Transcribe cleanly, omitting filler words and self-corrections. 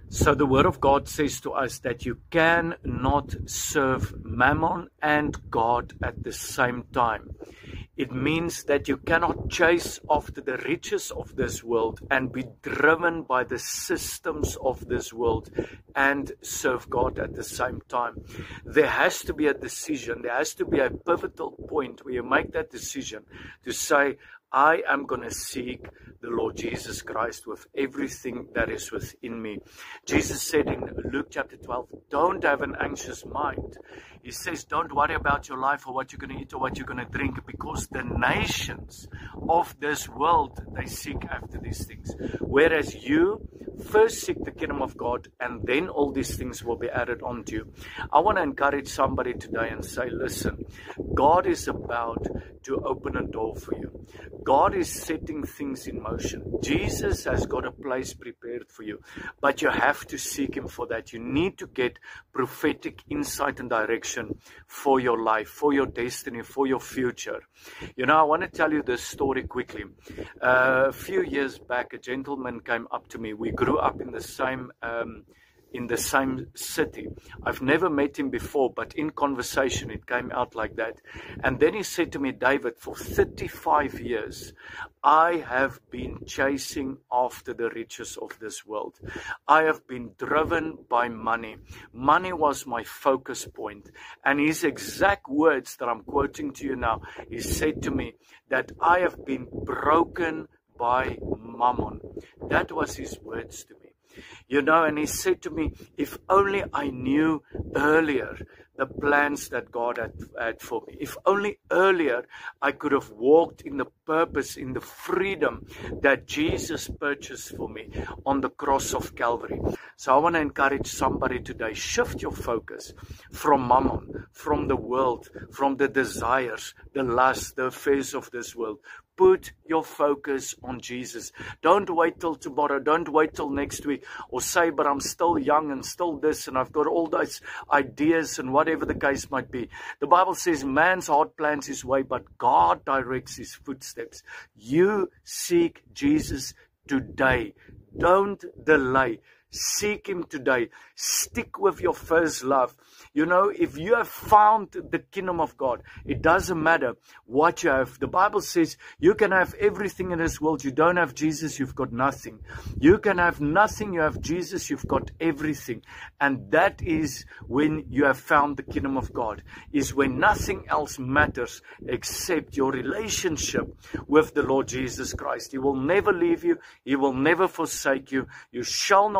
So the Word of God says to us that you cannot serve Mammon and God at the same time. It means that you cannot chase after the riches of this world and be driven by the systems of this world and serve God at the same time. There has to be a decision. There has to be a pivotal point where you make that decision to say, I am going to seek the Lord Jesus Christ with everything that is within me. Jesus said in Luke chapter 12, don't have an anxious mind. He says, don't worry about your life or what you're going to eat or what you're going to drink, because the nations of this world, they seek after these things. Whereas you first seek the kingdom of God, and then all these things will be added onto you. I want to encourage somebody today and say, listen, God is about to open a door for you. God is setting things in motion. Jesus has got a place prepared for you, but you have to seek Him for that. You need to get prophetic insight and direction for your life, for your destiny, for your future. You know, I want to tell you this story quickly. A few years back, a gentleman came up to me. We grew up in the same city. I've never met him before, but in conversation it came out like that. And then he said to me, David, for 35 years, I have been chasing after the riches of this world. I have been driven by money. Money was my focus point. And his exact words that I'm quoting to you now, he said to me that I have been broken by mammon. That was his words to me. You know, and he said to me, if only I knew earlier the plans that God had for me. If only earlier I could have walked in the purpose, in the freedom that Jesus purchased for me on the cross of Calvary. So I want to encourage somebody today, shift your focus from mammon, from the world, from the desires, the lusts, the affairs of this world. Put your focus on Jesus. Don't wait till tomorrow. Don't wait till next week. Or say, but I'm still young and still this and I've got all those ideas and whatever the case might be. The Bible says man's heart plans his way, but God directs his footsteps. You seek Jesus today. Don't delay. Seek Him today. Stick with your first love. You know, if you have found the kingdom of God, it doesn't matter what you have. The Bible says you can have everything in this world. You don't have Jesus, you've got nothing. You can have nothing, you have Jesus, you've got everything. And that is when you have found the kingdom of God, is when nothing else matters except your relationship with the Lord Jesus Christ. He will never leave you. He will never forsake you. You shall not